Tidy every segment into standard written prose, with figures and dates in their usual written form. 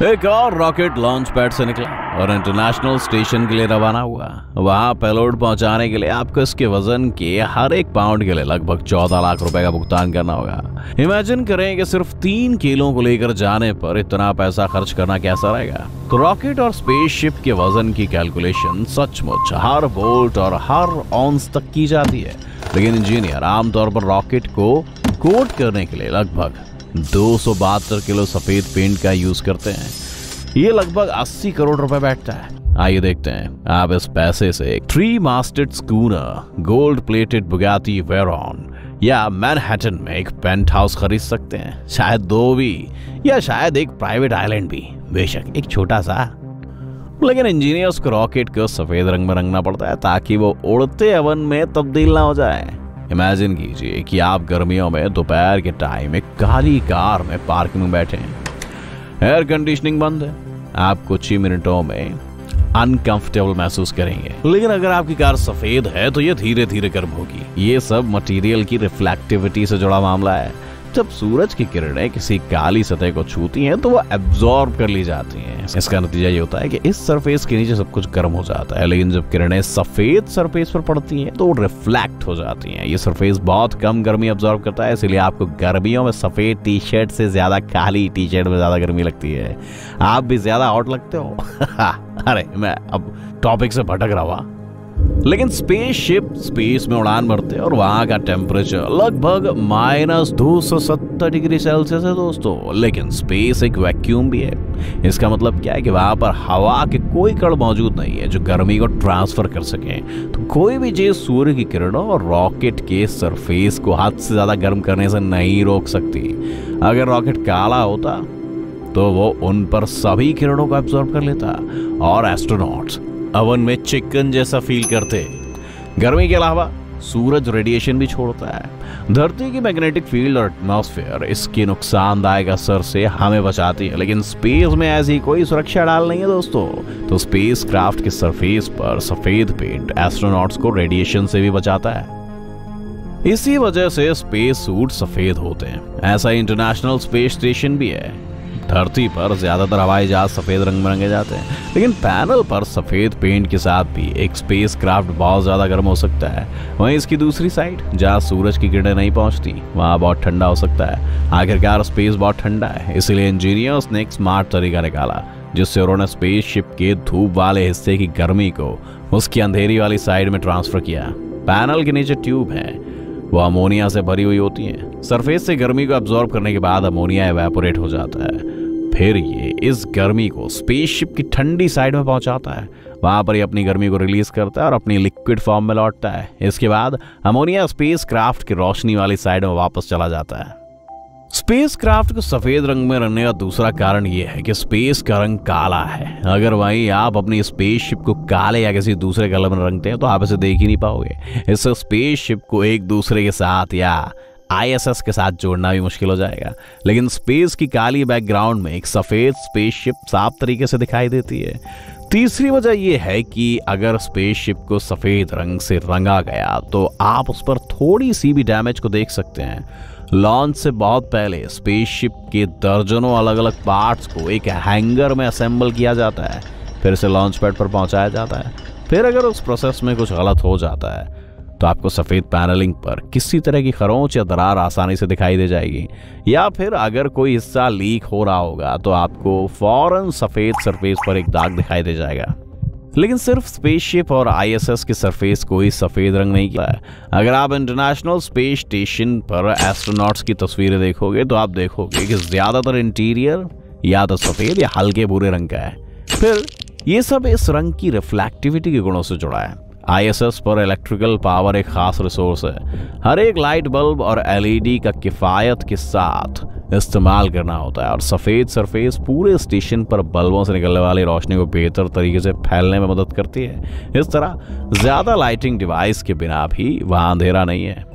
एक और rocket launch pad से निकला और इंटरनेशनल स्टेशन के लिए रवाना हुआ। वहां पेलोड पहुंचाने के लिए आपको इसके वजन के हर एक पाउंड के लिए लगभग 14 लाख रुपए का भुगतान करना होगा। इमेजिन करें कि सिर्फ 3 किलो को लेकर जाने पर इतना पैसा खर्च करना कैसा रहेगा। तो रॉकेट और स्पेसशिप के वजन की कैलकुलेशन सचमुच हर वोल्ट और हर ऑन्स तक की जाती है, लेकिन इंजीनियर आमतौर पर रॉकेट को कोट करने के लिए लगभग 272 किलो सफेद पेंट का यूज करते हैं। ये लगभग 80 करोड़ रुपए बैठता है। आइए देखते हैं आप इस पैसे से एक 3-masted schooner, gold plated Bugatti Veyron या मैनहट्टन में एक पेंट हाउस खरीद सकते हैं, शायद 2 भी, या शायद एक प्राइवेट आइलैंड भी, बेशक एक छोटा सा। लेकिन इंजीनियर्स को रॉकेट को सफेद रंग में रंगना पड़ता है ताकि वो उड़ते ओवन में तब्दील ना हो जाए। इमेजिन कीजिए कि आप गर्मियों में दोपहर के टाइम एक काली कार में पार्किंग में बैठे हैं, एयर कंडीशनिंग बंद है, आप कुछ ही मिनटों में अनकंफर्टेबल महसूस करेंगे। लेकिन अगर आपकी कार सफेद है तो ये धीरे धीरे गर्म होगी। ये सब मटेरियल की रिफ्लेक्टिविटी से जुड़ा मामला है। जब सूरज की किरणें किसी काली सतह को छूती हैं तो वो एब्जॉर्ब कर ली जाती हैं। इसका नतीजा ये होता है कि इस सरफेस के नीचे सब कुछ गर्म हो जाता है, लेकिन जब किरणें सफेद सरफेस पर पड़ती हैं तो वो रिफ्लेक्ट हो जाती हैं। ये सरफेस बहुत कम गर्मी एब्जॉर्ब करता है, इसलिए आपको गर्मियों में सफेद टी शर्ट से ज्यादा काली टी शर्ट में ज्यादा गर्मी लगती है। आप भी ज्यादा हॉट लगते हो। अरे मैं अब टॉपिक से भटक रहा हुआ। लेकिन स्पेसशिप स्पेस में उड़ान भरते हैं और वहां का टेम्परेचर लगभग -270 डिग्री सेल्सियस है दोस्तों। लेकिन स्पेस एक वैक्यूम भी है। इसका मतलब क्या है कि वहां पर हवा के कोई कण मौजूद नहीं है जो गर्मी को ट्रांसफर कर सके। तो कोई भी चीज सूर्य की किरणों और रॉकेट के सरफेस को हद से ज्यादा गर्म करने से नहीं रोक सकती। अगर रॉकेट काला होता तो वो उन पर सभी किरणों को एब्जॉर्ब कर लेता और एस्ट्रोनॉट्स ओवन में चिकन जैसा फील करते। गर्मी के अलावा सूरज रेडिएशन भी छोड़ता है। धरती की मैग्नेटिक फील्ड और एटमॉस्फेयर इसके नुकसानदायक असर से हमें बचाती है, लेकिन स्पेस में ऐसी कोई सुरक्षा डाल नहीं है दोस्तों। तो स्पेस क्राफ्ट के सरफेस पर सफेद पेंट एस्ट्रोनॉट्स को रेडिएशन से भी बचाता है। इसी वजह से स्पेस सूट सफेद होते हैं। ऐसा इंटरनेशनल स्पेस स्टेशन भी है। धरती पर ज्यादातर हवाई जहाज सफेद रंग में रंगे जाते हैं, लेकिन पैनल पर सफेद पेंट के साथ भी एक स्पेस क्राफ्ट बहुत ज्यादा गर्म हो सकता है। वहीं इसकी दूसरी साइड जहां सूरज की किरणें नहीं पहुंचती वहां बहुत ठंडा हो सकता है। आखिरकार स्पेस बहुत ठंडा है, इसलिए इंजीनियर्स ने एक स्मार्ट तरीका निकाला जिससे उन्होंने स्पेसशिप के धूप वाले हिस्से की गर्मी को उसकी अंधेरी वाली साइड में ट्रांसफर किया। पैनल के नीचे ट्यूब है, वो अमोनिया से भरी हुई होती है। सरफेस से गर्मी को एब्जॉर्ब करने के बाद अमोनिया एवेपोरेट हो जाता है। फिर ये इस गर्मी को स्पेसशिप की ठंडी साइड में पहुंचाता है। वहां पर ये अपनी गर्मी को रिलीज करता है और अपनी लिक्विड फॉर्म में लौटता है। इसके बाद अमोनिया स्पेस क्राफ्ट की रोशनी वाली साइड में वापस चला जाता है। स्पेस क्राफ्ट को सफेद रंग में रंगने का दूसरा कारण यह है कि स्पेस का रंग काला है। अगर वहीं आप अपनी स्पेसशिप को काले या किसी दूसरे कलर में रंगते हैं तो आप इसे देख ही नहीं पाओगे। इससे स्पेसशिप को एक दूसरे के साथ या ISS के साथ जोड़ना भी मुश्किल हो जाएगा। लेकिन स्पेस की काली बैकग्राउंड में एक सफेद स्पेसशिप साफ तरीके से दिखाई देती है। तीसरी वजह यह है कि अगर स्पेसशिप को सफेद रंग से रंगा गया तो आप उस पर थोड़ी सी भी डैमेज को देख सकते हैं। लॉन्च से बहुत पहले स्पेसशिप के दर्जनों अलग अलग पार्ट्स को एक हैंगर में असेंबल किया जाता है, फिर से लॉन्च पैड पर पहुंचाया जाता है। फिर अगर उस प्रोसेस में कुछ गलत हो जाता है तो आपको सफेद पैनलिंग पर किसी तरह की खरोंच या दरार आसानी से दिखाई दे जाएगी, या फिर अगर कोई हिस्सा लीक हो रहा होगा तो आपको फौरन सफेद सरफेस पर एक दाग दिखाई दे जाएगा। लेकिन सिर्फ स्पेसशिप और ISS के सरफेस को ही सफेद रंग नहीं किया है। अगर आप इंटरनेशनल स्पेस स्टेशन पर एस्ट्रोनॉट्स की तस्वीरें देखोगे तो आप देखोगे कि ज्यादातर इंटीरियर या तो सफेद या हल्के भूरे रंग का है। फिर ये सब इस रंग की रिफ्लेक्टिविटी के गुणों से जुड़ा है। ISS पर इलेक्ट्रिकल पावर एक खास रिसोर्स है। हर एक लाइट बल्ब और LED का किफायत के साथ इस्तेमाल करना होता है और सफेद सरफेस पूरे स्टेशन पर बल्बों से निकलने वाली रोशनी को बेहतर तरीके से फैलने में मदद करती है। इस तरह ज्यादा लाइटिंग डिवाइस के बिना भी वहां अंधेरा नहीं है।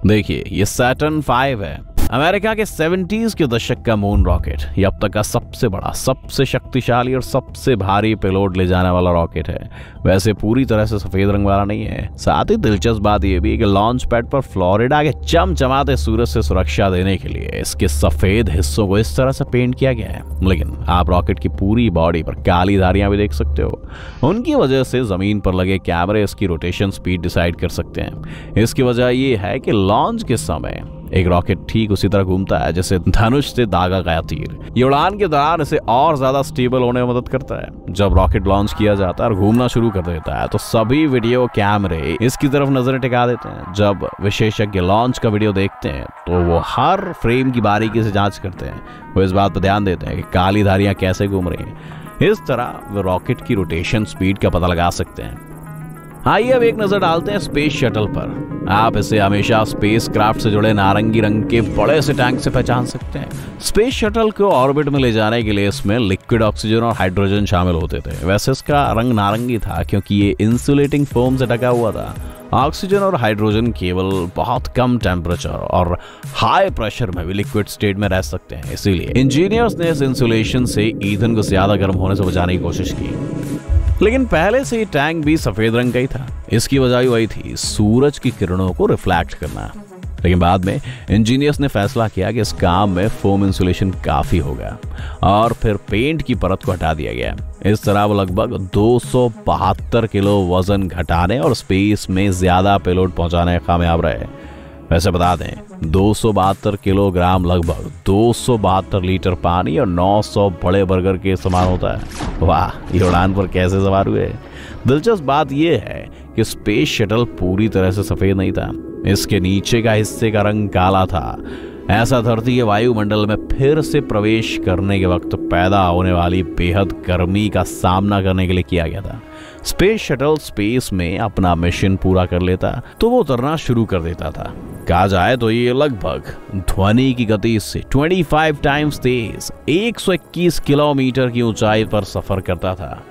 देखिए ये Saturn V है। अमेरिका के 70s के दशक का मून रॉकेट ये अब तक का सबसे बड़ा, सबसे शक्तिशाली और सबसे भारी पेलोड ले जाने वाला रॉकेट है। वैसे पूरी तरह से सफेद रंग वाला नहीं है। साथ ही दिलचस्प बात यह भी कि लॉन्च पैड पर फ्लोरिडा के चमचमाते सूरज से सुरक्षा देने के लिए इसके सफेद हिस्सों को इस तरह से पेंट किया गया है। लेकिन आप रॉकेट की पूरी बॉडी पर काली धारियां भी देख सकते हो। उनकी वजह से जमीन पर लगे कैमरे इसकी रोटेशन स्पीड डिसाइड कर सकते हैं। इसकी वजह यह है कि लॉन्च के समय एक रॉकेट ठीक उसी तरह घूमता है जैसे धनुष से दागा गया तीर। ये उड़ान के दौरान इसे और ज्यादा स्टेबल होने में मदद करता है। जब रॉकेट लॉन्च किया जाता है और घूमना शुरू कर देता है तो सभी वीडियो कैमरे इसकी तरफ नजरें टिका देते हैं। जब विशेषज्ञ लॉन्च का वीडियो देखते हैं तो वो हर फ्रेम की बारीकी से जांच करते हैं। वो इस बात पर ध्यान देते हैं कि काली धारियां कैसे घूम रही हैं। इस तरह वे रॉकेट की रोटेशन स्पीड का पता लगा सकते हैं। आइए अब एक नजर डालते हैं स्पेस शटल पर। आप इसे हमेशा स्पेस क्राफ्ट से जुड़े नारंगी रंग के बड़े से टैंक से पहचान सकते हैं। स्पेस शटल को ऑर्बिट में ले जाने के लिए इसमें लिक्विड ऑक्सीजन और हाइड्रोजन शामिल होते थे। वैसे इसका रंग नारंगी था क्योंकि ये इंसुलेटिंग फोम से ढका हुआ था। ऑक्सीजन और हाइड्रोजन केवल बहुत कम टेम्परेचर और हाई प्रेशर में भी लिक्विड स्टेट में रह सकते हैं। इसीलिए इंजीनियर्स ने इस इंसुलेशन से ईंधन को ज्यादा गर्म होने से बचाने की कोशिश की। लेकिन पहले से ये टैंक भी सफेद रंग का ही था। इसकी वजह वही थी, सूरज की किरणों को रिफ्लेक्ट करना। लेकिन बाद में इंजीनियर्स ने फैसला किया कि इस काम में फोम इंसुलेशन काफी होगा और फिर पेंट की परत को हटा दिया गया। इस तरह वो लगभग 272 किलो वजन घटाने और स्पेस में ज्यादा पेलोड पहुंचाने में कामयाब रहे। वैसे बता दें 272 किलोग्राम लगभग 272 लीटर पानी और 900 बड़े बर्गर के समान होता है। वाह, ये उड़ान पर कैसे सवार हुए। दिलचस्प बात यह है कि स्पेस शटल पूरी तरह से सफेद नहीं था। इसके नीचे का हिस्से का रंग काला था। ऐसा धरती के वायुमंडल में फिर से प्रवेश करने के वक्त पैदा होने वाली बेहद गर्मी का सामना करने के लिए किया गया था। स्पेस शटल स्पेस में अपना मिशन पूरा कर लेता तो वो उतरना शुरू कर देता था। कहा जाए तो ये लगभग ध्वनि की गति से 25 टाइम्स तेज 121 किलोमीटर की ऊंचाई पर सफर करता था।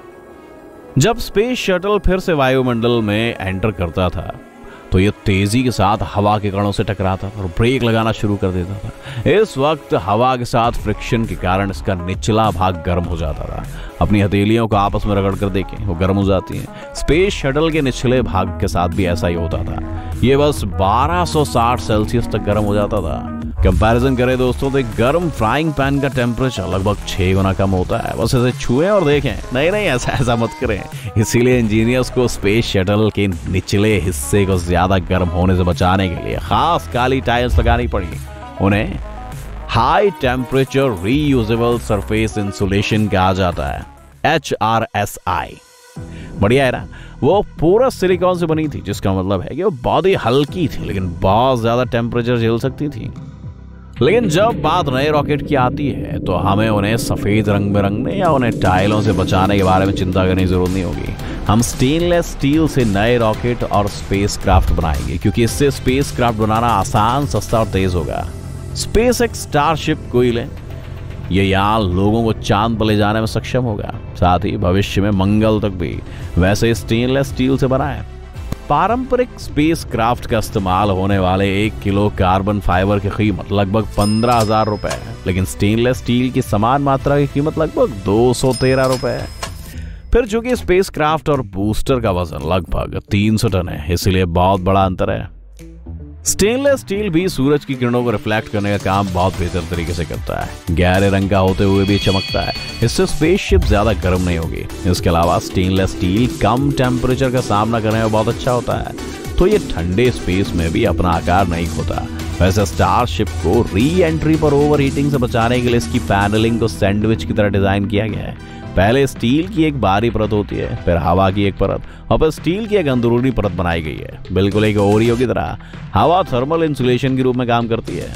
जब स्पेस शटल फिर से वायुमंडल में एंटर करता था तो ये तेजी के साथ हवा के कणों से टकराता था और ब्रेक लगाना शुरू कर देता था। इस वक्त हवा के साथ फ्रिक्शन के कारण इसका निचला भाग गर्म हो जाता था। अपनी हथेलियों को आपस में रगड़ कर देखें, वो गर्म हो जाती हैं। स्पेस शटल के निचले भाग के साथ भी ऐसा ही होता था। ये बस 1260 सेल्सियस तक गर्म हो जाता था। कंपैरिजन करें दोस्तों तो एक गर्म फ्राइंग पैन का टेम्परेचर लगभग 6 गुना कम होता है। बस इसे छुएं और देखें। नहीं ऐसा मत करें। इसीलिए इंजीनियर्स को स्पेस शटल के निचले हिस्से को ज्यादा गर्म होने से बचाने के लिए खास काली टाइल्स लगानी पड़ी। उन्हें high temperature reusable surface insulation कहा जाता है, HRSI। बढ़िया है ना। वो पूरा सिलिकॉन से बनी थी, जिसका मतलब है कि वो बहुत ही हल्की थी लेकिन बहुत ज्यादा टेम्परेचर झेल सकती थी। लेकिन जब बात नए रॉकेट की आती है तो हमें उन्हें सफेद रंग में रंगने या उन्हें टाइलों से बचाने के बारे में चिंता करने की जरूरत नहीं होगी। हम स्टेनलेस स्टील से नए रॉकेट और स्पेस क्राफ्ट बनाएंगे क्योंकि इससे स्पेस क्राफ्ट बनाना आसान, सस्ता और तेज होगा। SpaceX स्टारशिप को ही लें, ये यहाँ लोगों को चांद पर ले जाने में सक्षम होगा, साथ ही भविष्य में मंगल तक भी। वैसे स्टेनलेस स्टील से बना है। पारंपरिक स्पेस क्राफ्ट का इस्तेमाल होने वाले 1 किलो कार्बन फाइबर की कीमत लगभग 15,000 रुपए है, लेकिन स्टेनलेस स्टील की समान मात्रा की कीमत लगभग 213 रुपए है। फिर चूंकि स्पेस क्राफ्ट और बूस्टर का वजन लगभग 300 टन है, इसलिए बहुत बड़ा अंतर है। स्टेनलेस स्टील भी सूरज की किरणों को रिफ्लेक्ट करने का काम बहुत बेहतर तरीके से करता है। गहरे रंग का होते हुए भी चमकता है। इससे स्पेसशिप ज्यादा गर्म नहीं होगी। इसके अलावा स्टेनलेस स्टील कम टेम्परेचर का सामना करने में बहुत अच्छा होता है, तो ये ठंडे स्पेस में भी अपना आकार नहीं खोता। वैसे स्टारशिप को री एंट्री पर ओवर हीटिंग से बचाने के लिए इसकी पैनलिंग को सैंडविच की तरह डिजाइन किया गया है। पहले स्टील की एक बाहरी परत होती है, फिर हवा की एक परत और फिर स्टील की एक अंदरूनी परत बनाई गई है। बिल्कुल एक ओरियो की तरह हवा थर्मल इंसुलेशन के रूप में काम करती है।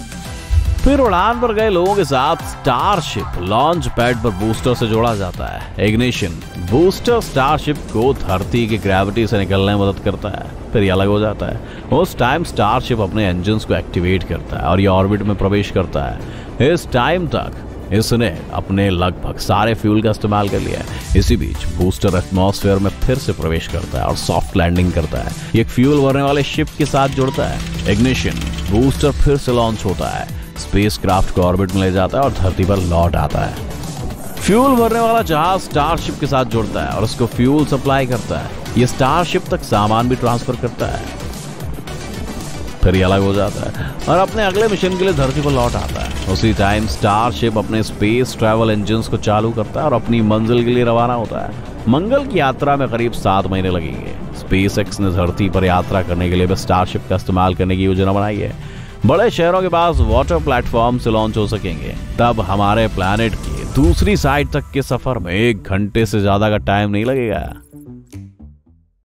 फिर उड़ान पर गए लोगों के साथ स्टारशिप लॉन्च पैड पर बूस्टर से जोड़ा जाता है। इग्निशन बूस्टर स्टारशिप को धरती की ग्रेविटी से निकलने में मदद करता है, फिर ये अलग हो जाता है। उस टाइम स्टारशिप अपने इंजन्स को एक्टिवेट करता है और ये ऑर्बिट में प्रवेश करता है। इस टाइम तक इसने अपने लगभग सारे फ्यूल का इस्तेमाल कर लिया है। इसी बीच बूस्टर एटमॉस्फेयर में फिर से प्रवेश करता है और सॉफ्ट लैंडिंग करता है। ये फ्यूल भरने वाले शिप के साथ जुड़ता है। इग्निशन बूस्टर फिर से लॉन्च होता है, स्पेसक्राफ्ट को ऑर्बिट में ले जाता है और धरती पर लौट आता है। फ्यूल भरने वाला जहाज स्टारशिप के साथ जुड़ता है और उसको फ्यूल सप्लाई करता है। ये स्टारशिप तक सामान भी ट्रांसफर करता है, फिर ये अलग हो जाता है और अपने अगले मिशन के लिए धरती पर लौट आता है। उसी टाइम स्टारशिप अपने स्पेस ट्रैवल इंजन्स को चालू करता है और अपनी मंजिल के लिए रवाना होता है। मंगल की यात्रा में करीब 7 महीने लगेंगे। स्पेसएक्स ने धरती पर यात्रा करने के लिए बस स्टारशिप का इस्तेमाल करने की योजना बनाई है। बड़े शहरों के पास वाटर प्लेटफॉर्म से लॉन्च हो सकेंगे। तब हमारे प्लैनेट की दूसरी साइड तक के सफर में 1 घंटे से ज्यादा का टाइम नहीं लगेगा।